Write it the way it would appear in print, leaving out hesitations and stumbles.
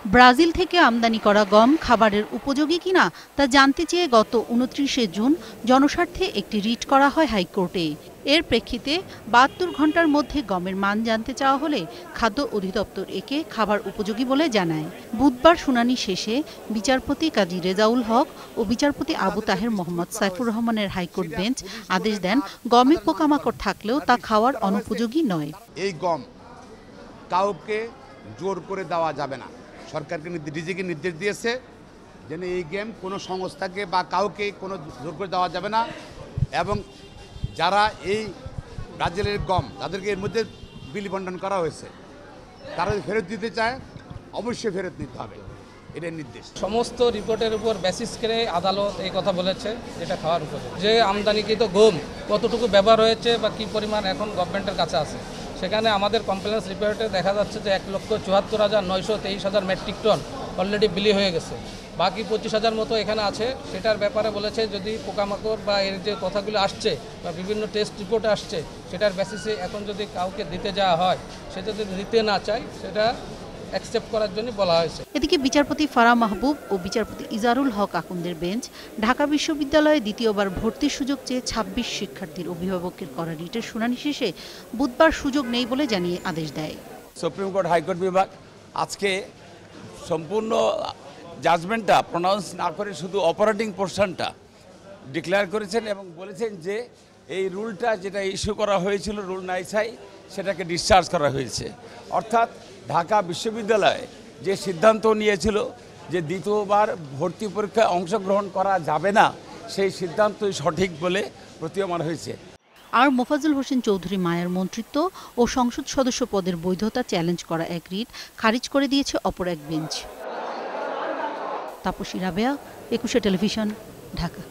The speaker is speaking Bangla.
ব্রাজিল থেকে আমদানি করা গম খাবারের উপযোগী কিনা তা জানতে চেয়ে গত ২৯শে জুন জনস্বার্থে একটি রিট করা হয় হাইকোর্টে। এর প্রেক্ষিতে ৭২ ঘণ্টার মধ্যে গমের মান জানতে চাওয়া হলে খাদ্য অধিদপ্তর একে খাবার উপযোগী বলে জানায়। বুধবার শুনানি শেষে বিচারপতি কাজী রেজাউল হক ও বিচারপতি আবু তাহের মোহাম্মদ সাইফুর রহমানের হাইকোর্ট বেঞ্চ আদেশ দেন গমে পোকামাকড় থাকলেও তা খাওয়ার অনুপযোগী নয়। এই গম কাউকে জোর করে দেওয়া যাবে না। সরকারকে ডিজিকে নির্দেশ দিয়েছে যেন এই গেম কোনো সংস্থাকে বা কাউকে কোনো জোর করে দেওয়া যাবে না, এবং যারা এই ব্রাজিলের গম তাদেরকে এর মধ্যে বিলি বন্টন করা হয়েছে, তারা যদি ফেরত দিতে চায় অবশ্যই ফেরত নিতে হবে, এটাই নির্দেশ। সমস্ত রিপোর্টের উপর বেসিস করে আদালত এই কথা বলেছে যেটা খাওয়ার উপযোগী। যে আমদানিকৃত গম কতটুকু ব্যবহার হয়েছে বা কী পরিমাণ এখন গভর্নমেন্টের কাছে আছে, সেখানে আমাদের কমপ্লেন্স রিপোর্টে দেখা যাচ্ছে যে ১,৭৪,৯২৩ মেট্রিক টন অলরেডি বিলি হয়ে গেছে। বাকি ২৫,০০০ মতো এখানে আছে। সেটার ব্যাপারে বলেছে যদি পোকামাকড় বা এর যে কথাগুলো আসছে বা বিভিন্ন টেস্ট রিপোর্ট আসছে সেটার বেসিসে এখন যদি কাউকে দিতে যাওয়া হয়, সেটা যদি দিতে না চায় সেটা অ্যাকসেপ্ট করার জন্য বলা হয়েছে। এদিকে বিচারপতি ফারাহ মাহবুব ও বিচারপতি ইজারুল হক আকুন্দের বেঞ্চ ঢাকা বিশ্ববিদ্যালয়ে দ্বিতীয়বার ভর্তির সুযোগ চেয়ে ২৬ শিক্ষার্থীর অভিভাবকের করা রিটের শুনানি শেষে বুধবার সুযোগ নেই বলে জানিয়ে আদেশ দেয়। সুপ্রিম কোর্ট হাইকোর্ট বিভাগ আজকে সম্পূর্ণ জাজমেন্টটা প্রনাউন্স না করে শুধু অপারেটিং পোর্শনটা ডিক্লেয়ার করেছেন এবং বলেছেন যে এই রুলটা যেটা ইস্যু করা হয়েছিল রুল ৯ সেটাকে ডিসচার্জ করা হয়েছে। অর্থাৎ ঢাকা বিশ্ববিদ্যালয়ে যে সিদ্ধান্ত নিয়েছিল যে দ্বিতীয়বার ভর্তি পরীক্ষায় অংশগ্রহণ করা যাবে না, সেই সিদ্ধান্তই সঠিক বলে প্রতীয়মান হয়েছে। আর মোফাজ্জল হোসেন চৌধুরী মায়ার মন্ত্রিত্ব ও সংসদ সদস্য পদের বৈধতা চ্যালেঞ্জ করা এক রিট খারিজ করে দিয়েছে অপর এক বেঞ্চ। তাপসী রাবেয়া, ২১শে টেলিভিশন, ঢাকা।